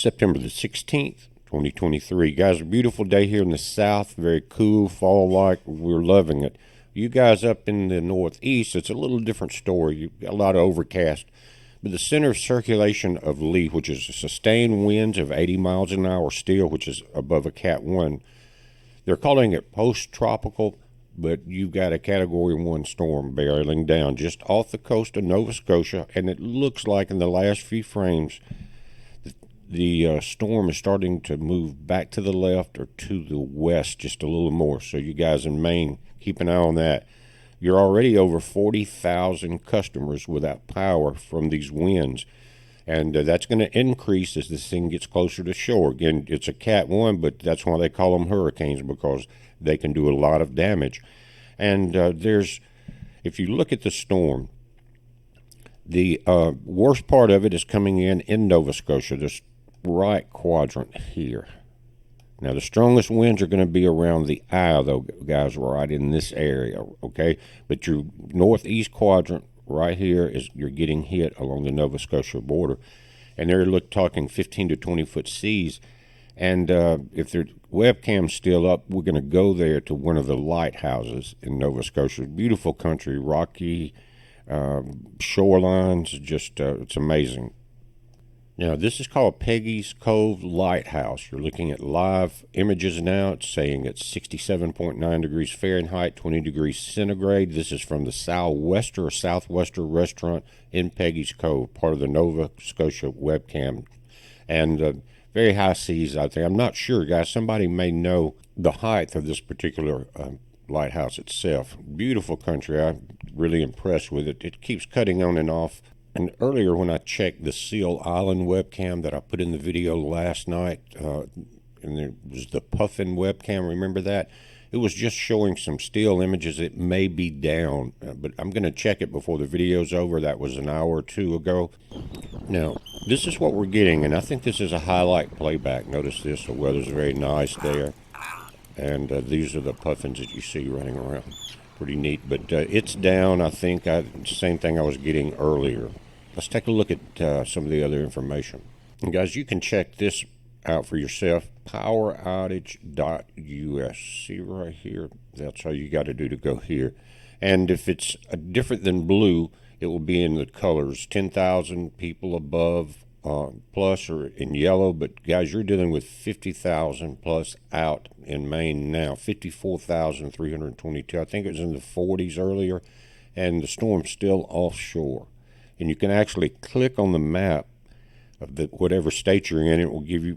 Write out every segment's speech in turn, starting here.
September the 16th, 2023. Guys, a beautiful day here in the south. Very cool, fall-like. We're loving it. You guys up in the northeast, it's a little different story. You've got a lot of overcast. But the center of circulation of Lee, which is sustained winds of 80 miles an hour still, which is above a Cat 1. They're calling it post-tropical, but you've got a Category 1 storm barreling down just off the coast of Nova Scotia, and it looks like in the last few frames the storm is starting to move back to the left or to the west just a little more. So you guys in Maine, keep an eye on that. You're already over 40,000 customers without power from these winds. And that's going to increase as this thing gets closer to shore. Again, it's a Cat 1, but that's why they call them hurricanes, because they can do a lot of damage. And if you look at the storm, the worst part of it is coming in Nova Scotia, this right quadrant here. Now, the strongest winds are going to be around the eye, though, guys, right in this area, okay? But your northeast quadrant right here you're getting hit along the Nova Scotia border. And they're talking 15 to 20-foot seas. And if their webcam's still up, we're going to go there to one of the lighthouses in Nova Scotia. Beautiful country, rocky shorelines, just it's amazing. Now, this is called Peggy's Cove Lighthouse. You're looking at live images now. It's saying it's 67.9 degrees Fahrenheit, 20 degrees centigrade. This is from the Southwester restaurant in Peggy's Cove, part of the Nova Scotia webcam. And very high seas out there. I'm not sure, guys. Somebody may know the height of this particular lighthouse itself. Beautiful country. I'm really impressed with it. It keeps cutting on and off. And earlier when I checked the Seal Island webcam that I put in the video last night, and there was the Puffin webcam, remember that? It was just showing some still images. It may be down, but I'm going to check it before the video's over. That was an hour or two ago. Now, this is what we're getting, and I think this is a highlight playback. Notice this, the weather's very nice there. And these are the puffins that you see running around. Pretty neat, but it's down. I think same thing I was getting earlier. Let's take a look at some of the other information. And guys, you can check this out for yourself. Poweroutage.us. See right here? That's how you got to do to go here. And if it's different than blue, it will be in the colors 10,000 people above plus, or in yellow. But guys, you're dealing with 50,000 plus out in Maine now. 54,322. I think it was in the 40s earlier, and the storm's still offshore. And you can actually click on the map of whatever state you're in. It will give you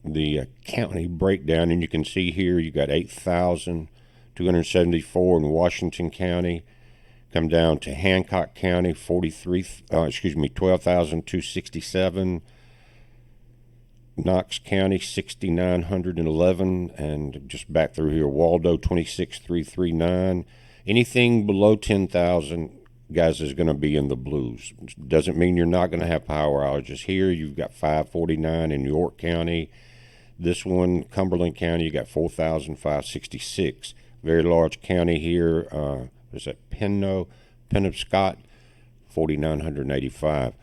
the county breakdown, and you can see here you got 8,274 in Washington County. Come down to Hancock County, 12,267. Knox County, 6,911, and just back through here, Waldo, 26,339. Anything below 10,000, guys, is going to be in the blues. Doesn't mean you're not going to have power outages. Here, you've got 549 in York County. This one, Cumberland County, you got 4,566. Very large county here. Is that Penobscot, 4,985.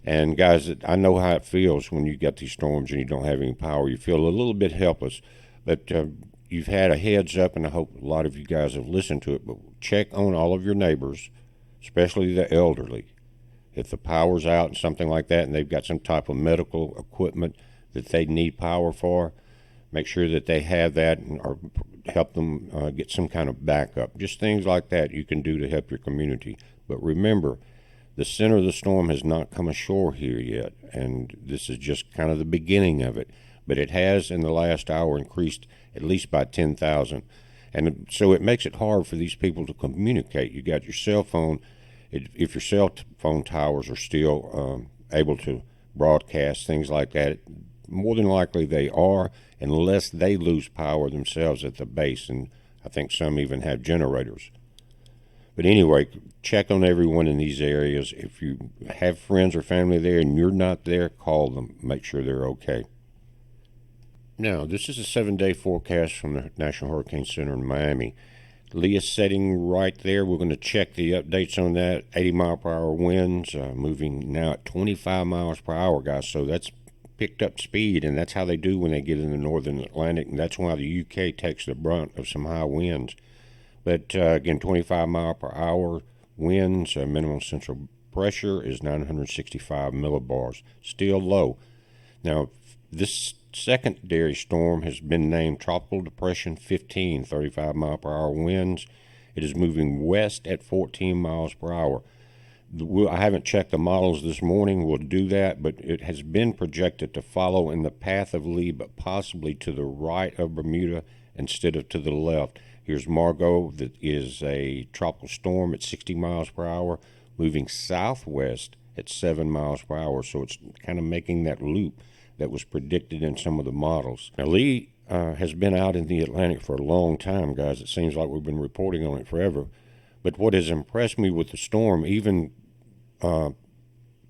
And guys, I know how it feels when you get these storms and you don't have any power. You feel a little bit helpless, but you've had a heads up, and I hope a lot of you guys have listened to it. But check on all of your neighbors, especially the elderly. If the power's out and something like that, and they've got some type of medical equipment that they need power for, make sure that they have that, or help them get some kind of backup. Just things like that you can do to help your community. But remember, the center of the storm has not come ashore here yet, and this is just kind of the beginning of it. But it has, in the last hour, increased at least by 10,000. And so it makes it hard for these people to communicate. You got your cell phone. If your cell phone towers are still able to broadcast, things like that, more than likely they are, unless they lose power themselves at the base. And I think some even have generators. But anyway, check on everyone in these areas. If you have friends or family there and you're not there, call them. Make sure they're okay. Now, this is a 7-day forecast from the National Hurricane Center in Miami. Lee is setting right there. We're going to check the updates on that. 80-mile-per-hour winds, moving now at 25 miles per hour, guys. So that's picked up speed, and that's how they do when they get in the northern Atlantic, and that's why the UK takes the brunt of some high winds. But again, 25 mile per hour winds, minimum central pressure is 965 millibars, still low. Now, this secondary storm has been named Tropical Depression 15, 35 mile per hour winds. It is moving west at 14 miles per hour. I haven't checked the models this morning. We'll do that, but it has been projected to follow in the path of Lee, but possibly to the right of Bermuda instead of to the left. Here's Margot, that is a tropical storm at 60 miles per hour, moving southwest at 7 miles per hour. So it's kind of making that loop that was predicted in some of the models. Now, Lee has been out in the Atlantic for a long time, guys. It seems like we've been reporting on it forever. But what has impressed me with the storm, even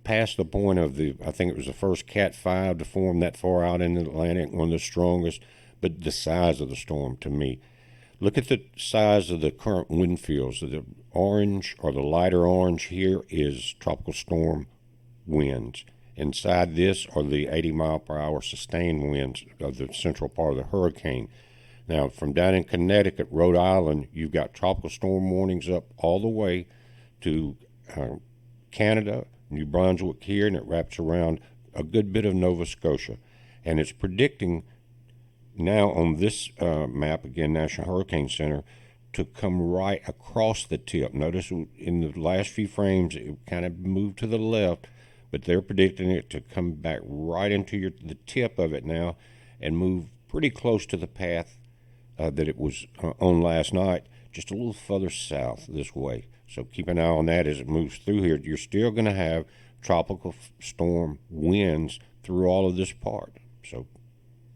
past the point of I think it was the first Cat 5 to form that far out in the Atlantic, one of the strongest, but the size of the storm to me. Look at the size of the current wind fields. The orange, or the lighter orange here, is tropical storm winds. Inside this are the 80 mile per hour sustained winds of the central part of the hurricane. Now, from down in Connecticut, Rhode Island, you've got tropical storm warnings up all the way to Canada, New Brunswick here, and it wraps around a good bit of Nova Scotia. And it's predicting now on this map, again, National Hurricane Center, to come right across the tip. Notice in the last few frames, it kind of moved to the left, but they're predicting it to come back right into the tip of it now and move pretty close to the path that it was on last night, just a little further south this way. So keep an eye on that as it moves through here. You're still going to have tropical storm winds through all of this part. So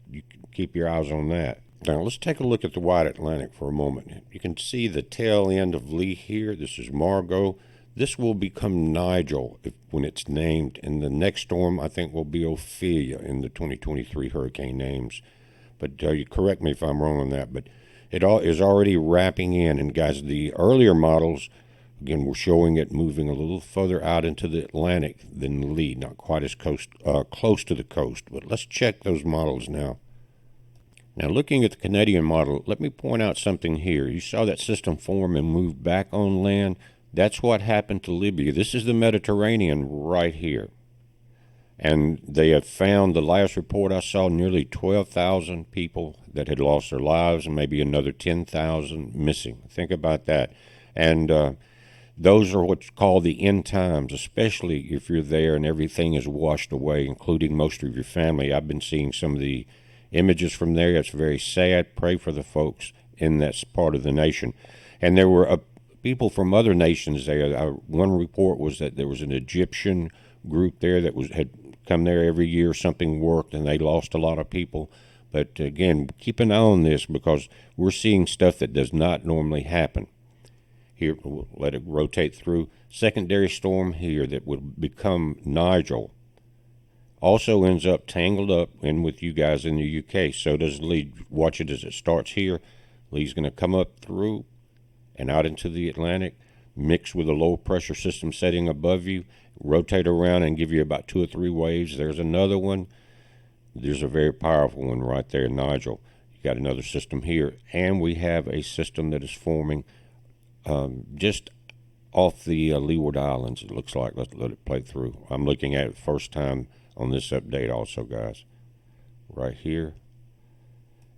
you can keep your eyes on that. Now let's take a look at the wide Atlantic for a moment. You can see the tail end of Lee here. This is Margot. This will become Nigel when it's named, and the next storm I think will be Ophelia in the 2023 hurricane names. But you correct me if I'm wrong on that. But it all is already wrapping in. And guys, the earlier models, again, were showing it moving a little further out into the Atlantic than Lee, not quite as close to the coast. But let's check those models now. Now, looking at the Canadian model, let me point out something here. You saw that system form and move back on land. That's what happened to Libya. This is the Mediterranean right here. And they have found, the last report I saw, nearly 12,000 people that had lost their lives and maybe another 10,000 missing. Think about that. And those are what's called the end times, especially if you're there and everything is washed away, including most of your family. I've been seeing some of the images from there. It's very sad. Pray for the folks in that part of the nation. And there were people from other nations there. One report was that there was an Egyptian group there that had come there every year. Something worked, and they lost a lot of people. But again, keep an eye on this because we're seeing stuff that does not normally happen. Here, we'll let it rotate through. Secondary storm here that would become Nigel also ends up tangled up in with you guys in the UK. So does Lee. Watch it as it starts here. Lee's going to come up through and out into the Atlantic, mix with a low pressure system setting above you, rotate around and give you about 2 or 3 waves. There's another one. There's a very powerful one right there, Nigel. You got another system here, and we have a system that is forming just off the Leeward Islands, it looks like. Let's let it play through. I'm looking at it first time on this update also, guys, right here.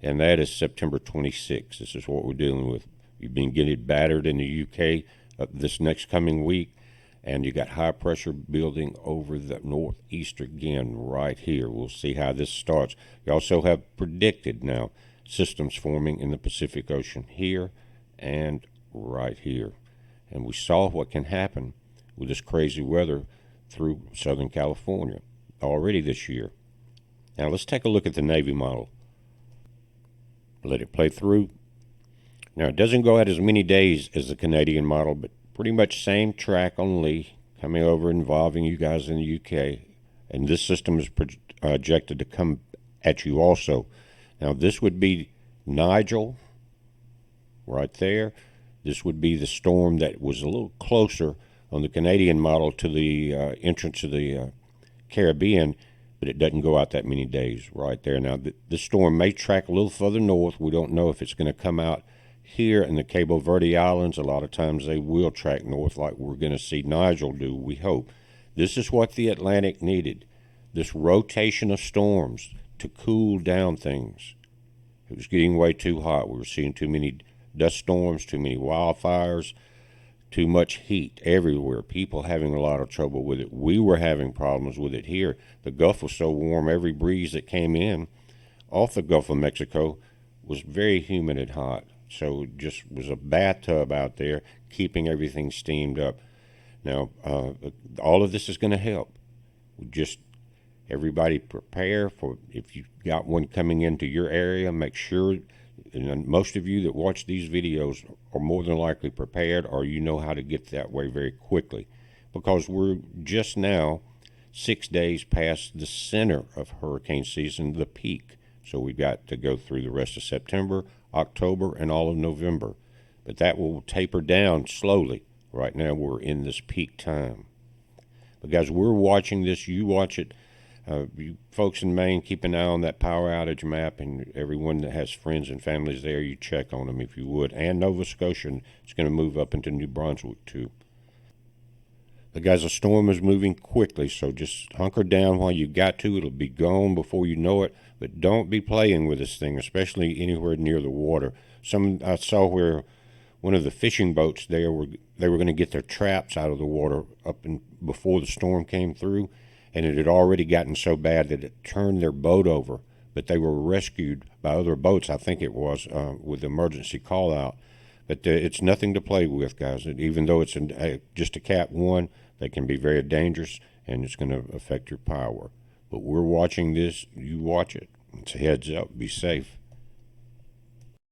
And that is September 26th. This is what we're dealing with. You've been getting battered in the UK this next coming week, and you got high pressure building over the northeast again right here. We'll see how this starts. You also have predicted now systems forming in the Pacific Ocean here and right here. And we saw what can happen with this crazy weather through Southern California already this year. Now let's take a look at the Navy model. Let it play through. Now it doesn't go out as many days as the Canadian model, but pretty much same track on Lee, coming over involving you guys in the UK. And this system is projected to come at you also. Now this would be Nigel right there. This would be the storm that was a little closer on the Canadian model to the entrance of the Caribbean. but it doesn't go out that many days right there. Now, the storm may track a little further north. We don't know if it's going to come out here in the Cabo Verde Islands. A lot of times they will track north like we're going to see Nigel do, we hope. This is what the Atlantic needed, this rotation of storms to cool down things. It was getting way too hot. We were seeing too many dust storms, too many wildfires, too much heat everywhere. People having a lot of trouble with it. We were having problems with it here. The Gulf was so warm, every breeze that came in off the Gulf of Mexico was very humid and hot. So it just was a bathtub out there, keeping everything steamed up. Now, all of this is going to help. Just everybody prepare for, if you got one coming into your area, make sure, and most of you that watch these videos are more than likely prepared, or you know how to get that way very quickly, because we're just now 6 days past the center of hurricane season, the peak. So we've got to go through the rest of September, October, and all of November. But that will taper down slowly. Right now we're in this peak time. But guys, we're watching this. You watch it. You folks in Maine, keep an eye on that power outage map, and everyone that has friends and families there, you check on them if you would. And Nova Scotia, it's going to move up into New Brunswick too. But guys, the storm is moving quickly, so just hunker down while you got to. It'll be gone before you know it. But don't be playing with this thing, especially anywhere near the water. I saw where one of the fishing boats there they were going to get their traps out of the water before the storm came through, and it had already gotten so bad that it turned their boat over. But they were rescued by other boats, I think it was, with emergency call out. But it's nothing to play with, guys. Even though it's just a Cat 1, they can be very dangerous, and it's going to affect your power. But we're watching this. You watch it. It's a heads up. Be safe.